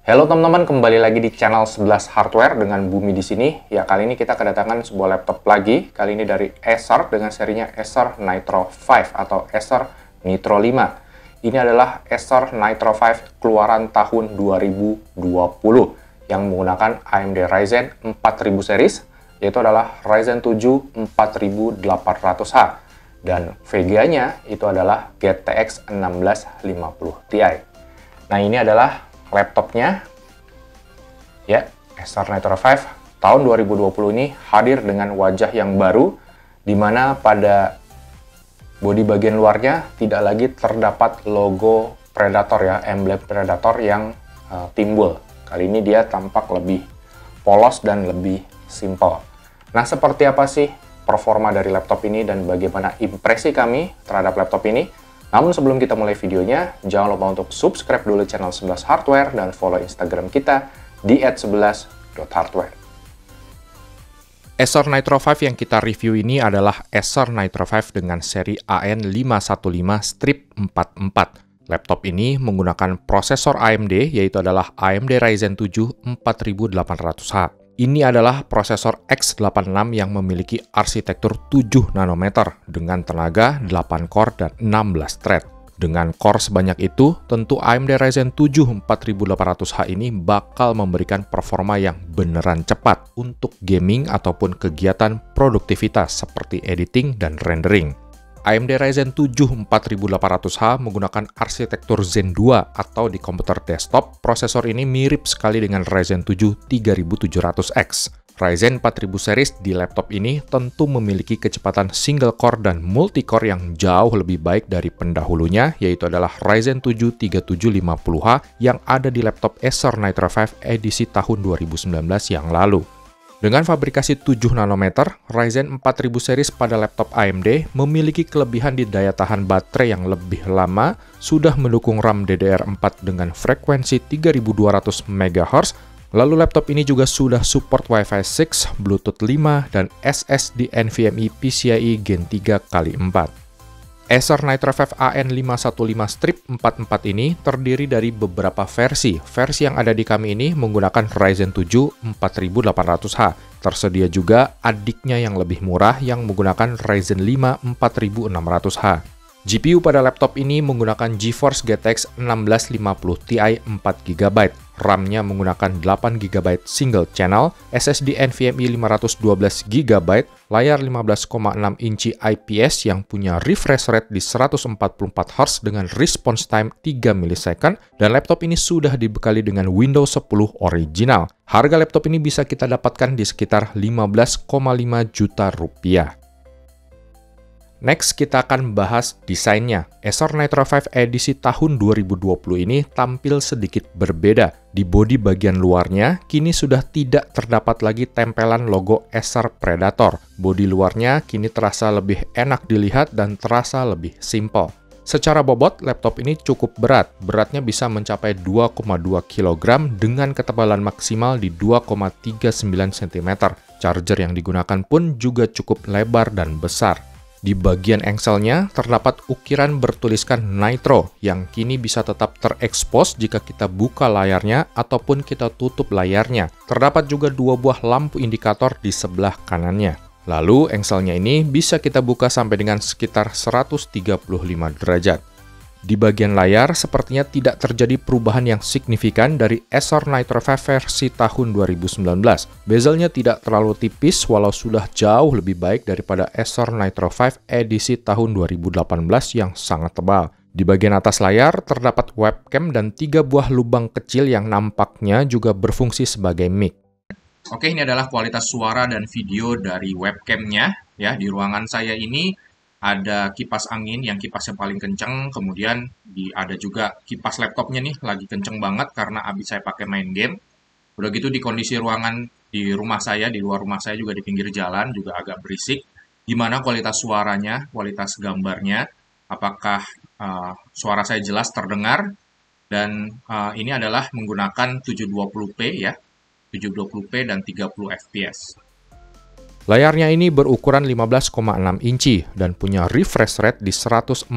Halo teman-teman, kembali lagi di channel 11 Hardware dengan Bumi di sini. Ya, kali ini kita kedatangan sebuah laptop lagi. Kali ini dari Acer dengan serinya Acer Nitro 5 atau Acer Nitro 5. Ini adalah Acer Nitro 5 keluaran tahun 2020 yang menggunakan AMD Ryzen 4000 series, yaitu adalah Ryzen 7 4800H. Dan VGA-nya itu adalah GTX 1650 Ti. Nah, ini adalah laptopnya, ya, Acer Nitro 5 tahun 2020 ini hadir dengan wajah yang baru, di mana pada bodi bagian luarnya tidak lagi terdapat logo Predator, ya, emblem Predator yang timbul. Kali ini dia tampak lebih polos dan lebih simple. Nah, seperti apa sih performa dari laptop ini dan bagaimana impresi kami terhadap laptop ini? Namun sebelum kita mulai videonya, jangan lupa untuk subscribe dulu channel 11 Hardware dan follow Instagram kita di @11.hardware. Acer Nitro 5 yang kita review ini adalah Acer Nitro 5 dengan seri AN515-44. Laptop ini menggunakan prosesor AMD, yaitu adalah AMD Ryzen 7 4800H. Ini adalah prosesor X86 yang memiliki arsitektur 7 nanometer dengan tenaga 8 core dan 16 thread. Dengan core sebanyak itu, tentu AMD Ryzen 7 4800H ini bakal memberikan performa yang beneran cepat untuk gaming ataupun kegiatan produktivitas seperti editing dan rendering. AMD Ryzen 7 4800H menggunakan arsitektur Zen 2 atau di komputer desktop, prosesor ini mirip sekali dengan Ryzen 7 3700X. Ryzen 4000 series di laptop ini tentu memiliki kecepatan single core dan multi core yang jauh lebih baik dari pendahulunya, yaitu adalah Ryzen 7 3750H yang ada di laptop Acer Nitro 5 edisi tahun 2019 yang lalu. Dengan fabrikasi 7 nanometer, Ryzen 4000 series pada laptop AMD memiliki kelebihan di daya tahan baterai yang lebih lama, sudah mendukung RAM DDR4 dengan frekuensi 3200 MHz, lalu laptop ini juga sudah support Wi-Fi 6, Bluetooth 5, dan SSD NVMe PCIe Gen 3x4. Acer Nitro 5 AN515-44 ini terdiri dari beberapa versi. Versi yang ada di kami ini menggunakan Ryzen 7 4800H. Tersedia juga adiknya yang lebih murah yang menggunakan Ryzen 5 4600H. GPU pada laptop ini menggunakan GeForce GTX 1650 Ti 4GB. RAM-nya menggunakan 8GB single channel, SSD NVMe 512GB, layar 15,6 inci IPS yang punya refresh rate di 144Hz dengan response time 3 millisecond, dan laptop ini sudah dibekali dengan Windows 10 original. Harga laptop ini bisa kita dapatkan di sekitar 15,5 juta rupiah. Next, kita akan bahas desainnya. Acer Nitro 5 edisi tahun 2020 ini tampil sedikit berbeda. Di bodi bagian luarnya, kini sudah tidak terdapat lagi tempelan logo Acer Predator. Bodi luarnya kini terasa lebih enak dilihat dan terasa lebih simple. Secara bobot, laptop ini cukup berat. Beratnya bisa mencapai 2,2 kg dengan ketebalan maksimal di 2,39 cm. Charger yang digunakan pun juga cukup lebar dan besar. Di bagian engselnya terdapat ukiran bertuliskan Nitro yang kini bisa tetap terekspos jika kita buka layarnya ataupun kita tutup layarnya. Terdapat juga dua buah lampu indikator di sebelah kanannya. Lalu engselnya ini bisa kita buka sampai dengan sekitar 135 derajat. Di bagian layar sepertinya tidak terjadi perubahan yang signifikan dari Acer Nitro 5 versi tahun 2019. Bezelnya tidak terlalu tipis walau sudah jauh lebih baik daripada Acer Nitro 5 edisi tahun 2018 yang sangat tebal. Di bagian atas layar terdapat webcam dan 3 buah lubang kecil yang nampaknya juga berfungsi sebagai mic. Oke, ini adalah kualitas suara dan video dari webcamnya. Ya, di ruangan saya ini ada kipas angin yang kipasnya paling kenceng, kemudian ada juga kipas laptopnya nih lagi kenceng banget karena abis saya pakai main game. Udah gitu di kondisi ruangan di rumah saya, di luar rumah saya juga di pinggir jalan juga agak berisik. Gimana kualitas suaranya, kualitas gambarnya, apakah suara saya jelas terdengar? Dan ini adalah menggunakan 720p ya, 720p dan 30 fps. Layarnya ini berukuran 15,6 inci dan punya refresh rate di 144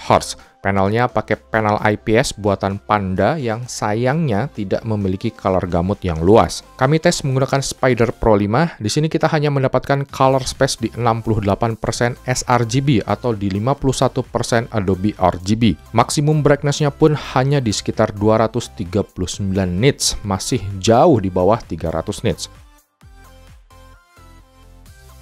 Hz. Panelnya pakai panel IPS buatan Panda yang sayangnya tidak memiliki color gamut yang luas. Kami tes menggunakan Spyder Pro 5. Di sini kita hanya mendapatkan color space di 68% sRGB atau di 51% Adobe RGB. Maksimum brightness-nya pun hanya di sekitar 239 nits, masih jauh di bawah 300 nits.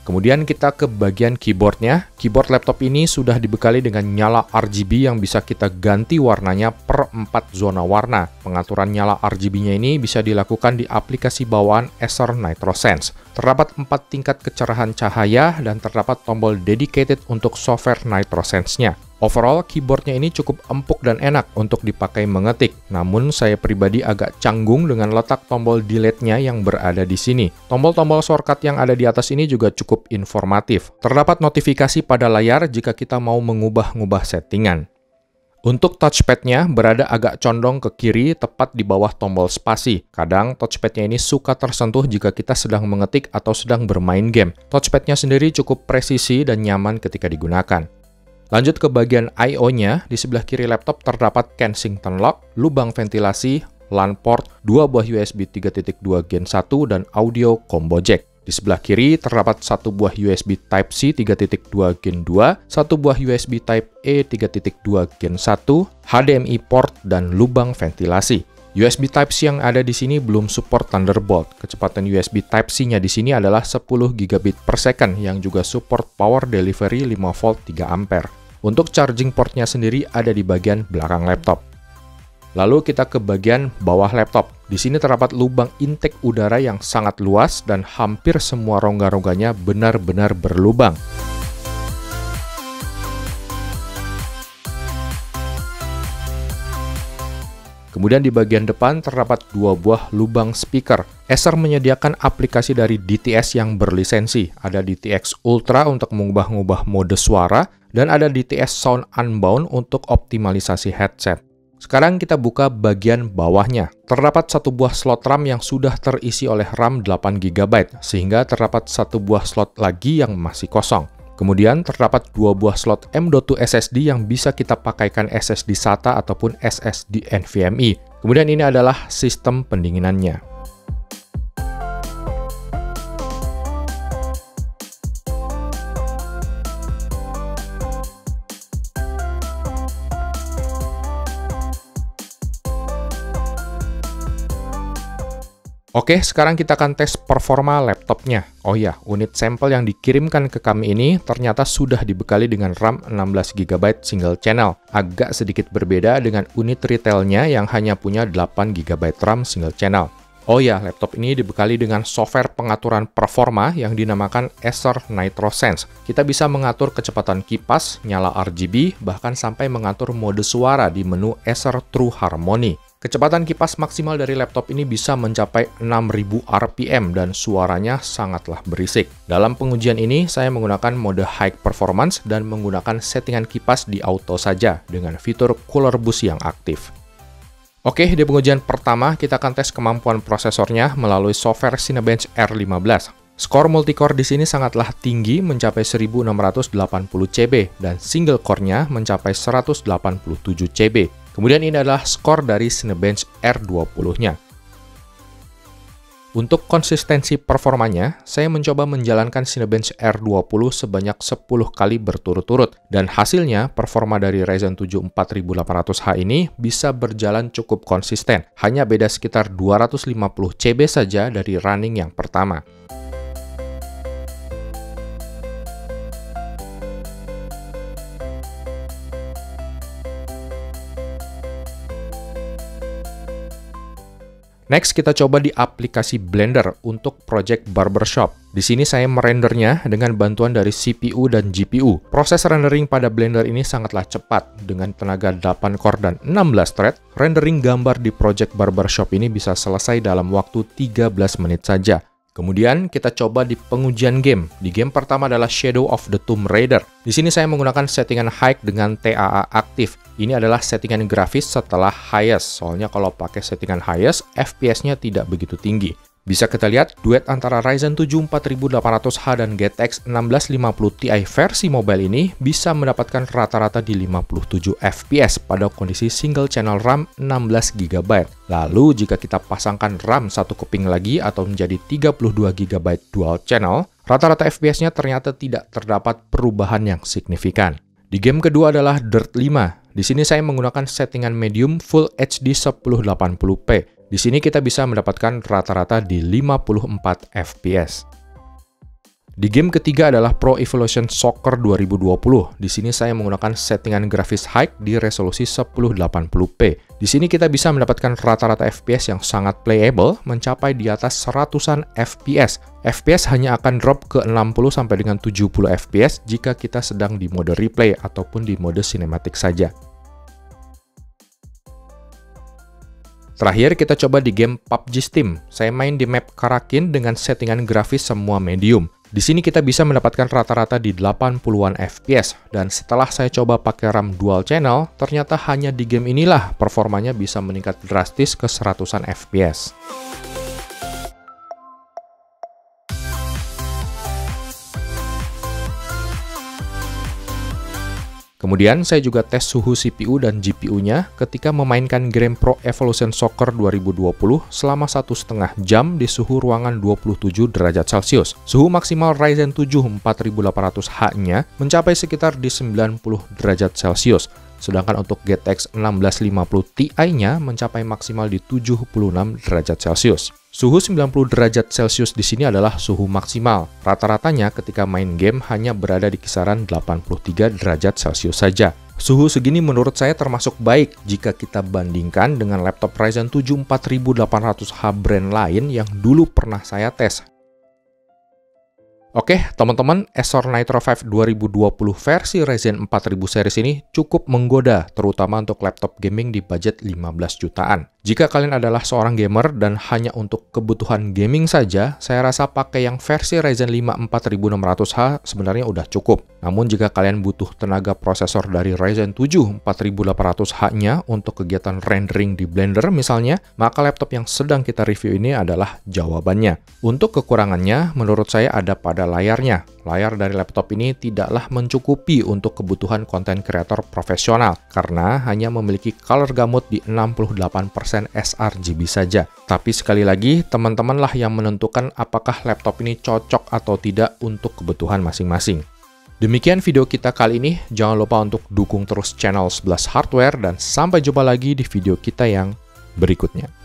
Kemudian kita ke bagian keyboardnya. Keyboard laptop ini sudah dibekali dengan nyala RGB yang bisa kita ganti warnanya per 4 zona warna. Pengaturan nyala RGB-nya ini bisa dilakukan di aplikasi bawaan Acer NitroSense. Terdapat 4 tingkat kecerahan cahaya dan terdapat tombol dedicated untuk software NitroSense-nya. Overall, keyboardnya ini cukup empuk dan enak untuk dipakai mengetik. Namun, saya pribadi agak canggung dengan letak tombol delete-nya yang berada di sini. Tombol-tombol shortcut yang ada di atas ini juga cukup informatif. Terdapat notifikasi pada layar jika kita mau mengubah-ubah settingan. Untuk touchpad-nya berada agak condong ke kiri, tepat di bawah tombol spasi. Kadang touchpad-nya ini suka tersentuh jika kita sedang mengetik atau sedang bermain game. Touchpad-nya sendiri cukup presisi dan nyaman ketika digunakan. Lanjut ke bagian I/O-nya, di sebelah kiri laptop terdapat Kensington Lock, lubang ventilasi, LAN port, 2 buah USB 3.2 Gen 1, dan audio combo jack. Di sebelah kiri terdapat 1 buah USB Type-C 3.2 Gen 2, 1 buah USB Type-E 3.2 Gen 1, HDMI port, dan lubang ventilasi. USB Type-C yang ada di sini belum support Thunderbolt. Kecepatan USB Type-C-nya di sini adalah 10 gigabit per second yang juga support power delivery 5 volt 3 ampere. Untuk charging port-nya sendiri ada di bagian belakang laptop. Lalu kita ke bagian bawah laptop. Di sini terdapat lubang intake udara yang sangat luas dan hampir semua rongga-rongganya benar-benar berlubang. Kemudian di bagian depan terdapat 2 buah lubang speaker. Acer menyediakan aplikasi dari DTS yang berlisensi. Ada DTX Ultra untuk mengubah-ubah mode suara, dan ada DTS Sound Unbound untuk optimalisasi headset. Sekarang kita buka bagian bawahnya. Terdapat 1 buah slot RAM yang sudah terisi oleh RAM 8 GB, sehingga terdapat 1 buah slot lagi yang masih kosong. Kemudian terdapat 2 buah slot M.2 SSD yang bisa kita pakaikan SSD SATA ataupun SSD NVMe. Kemudian ini adalah sistem pendinginannya. Oke, sekarang kita akan tes performa laptopnya. Oh ya, unit sampel yang dikirimkan ke kami ini ternyata sudah dibekali dengan RAM 16 GB single channel. Agak sedikit berbeda dengan unit retailnya yang hanya punya 8 GB RAM single channel. Oh ya, laptop ini dibekali dengan software pengaturan performa yang dinamakan Acer NitroSense. Kita bisa mengatur kecepatan kipas, nyala RGB, bahkan sampai mengatur mode suara di menu Acer True Harmony. Kecepatan kipas maksimal dari laptop ini bisa mencapai 6000 RPM dan suaranya sangatlah berisik. Dalam pengujian ini, saya menggunakan mode High Performance dan menggunakan settingan kipas di auto saja dengan fitur Cooler Boost yang aktif. Oke, di pengujian pertama kita akan tes kemampuan prosesornya melalui software Cinebench R15. Skor multicore di sini sangatlah tinggi, mencapai 1680 CB dan single core-nya mencapai 187 CB. Kemudian ini adalah skor dari Cinebench R20-nya. Untuk konsistensi performanya, saya mencoba menjalankan Cinebench R20 sebanyak 10 kali berturut-turut, dan hasilnya performa dari Ryzen 7 4800H ini bisa berjalan cukup konsisten, hanya beda sekitar 250 CB saja dari running yang pertama. Next, kita coba di aplikasi Blender untuk project Barbershop. Di sini saya merendernya dengan bantuan dari CPU dan GPU. Proses rendering pada Blender ini sangatlah cepat. Dengan tenaga 8 core dan 16 thread, rendering gambar di project Barbershop ini bisa selesai dalam waktu 13 menit saja. Kemudian kita coba di pengujian game. Di game pertama adalah Shadow of the Tomb Raider. Di sini saya menggunakan settingan high dengan TAA aktif. Ini adalah settingan grafis setelah highest. Soalnya kalau pakai settingan highest, FPS-nya tidak begitu tinggi. Bisa kita lihat, duet antara Ryzen 7 4800H dan GTX 1650 Ti versi mobile ini bisa mendapatkan rata-rata di 57 fps pada kondisi single channel RAM 16GB. Lalu jika kita pasangkan RAM satu keping lagi atau menjadi 32GB dual channel, rata-rata fps-nya ternyata tidak terdapat perubahan yang signifikan. Di game kedua adalah Dirt 5. Di sini saya menggunakan settingan medium Full HD 1080p. Di sini kita bisa mendapatkan rata-rata di 54 fps. Di game ketiga adalah Pro Evolution Soccer 2020. Di sini saya menggunakan settingan grafis high di resolusi 1080p. Di sini kita bisa mendapatkan rata-rata FPS yang sangat playable, mencapai di atas 100-an FPS. FPS hanya akan drop ke 60 sampai dengan 70 FPS jika kita sedang di mode replay ataupun di mode sinematik saja. Terakhir, kita coba di game PUBG Steam. Saya main di map Karakin dengan settingan grafis semua medium. Di sini kita bisa mendapatkan rata-rata di 80-an FPS. Dan setelah saya coba pakai RAM dual channel, ternyata hanya di game inilah performanya bisa meningkat drastis ke 100-an FPS. Kemudian saya juga tes suhu CPU dan GPU-nya ketika memainkan game Pro Evolution Soccer 2020 selama 1,5 jam di suhu ruangan 27 derajat Celcius. Suhu maksimal Ryzen 7 4800H-nya mencapai sekitar di 90 derajat Celcius. Sedangkan untuk GTX 1650 Ti-nya mencapai maksimal di 76 derajat Celcius. Suhu 90 derajat Celcius di sini adalah suhu maksimal. Rata-ratanya ketika main game hanya berada di kisaran 83 derajat Celcius saja. Suhu segini menurut saya termasuk baik jika kita bandingkan dengan laptop Ryzen 7 4800H brand lain yang dulu pernah saya tes. Oke, teman-teman, Acer Nitro 5 2020 versi Ryzen 4000 series ini cukup menggoda, terutama untuk laptop gaming di budget 15 jutaan. Jika kalian adalah seorang gamer dan hanya untuk kebutuhan gaming saja, saya rasa pakai yang versi Ryzen 5 4600H sebenarnya udah cukup. Namun jika kalian butuh tenaga prosesor dari Ryzen 7 4800H-nya untuk kegiatan rendering di Blender misalnya, maka laptop yang sedang kita review ini adalah jawabannya. Untuk kekurangannya, menurut saya ada pada layarnya. Layar dari laptop ini tidaklah mencukupi untuk kebutuhan konten kreator profesional karena hanya memiliki color gamut di 68% sRGB saja. Tapi sekali lagi, teman-teman lah yang menentukan apakah laptop ini cocok atau tidak untuk kebutuhan masing-masing. Demikian video kita kali ini. Jangan lupa untuk dukung terus channel 11 Hardware dan sampai jumpa lagi di video kita yang berikutnya.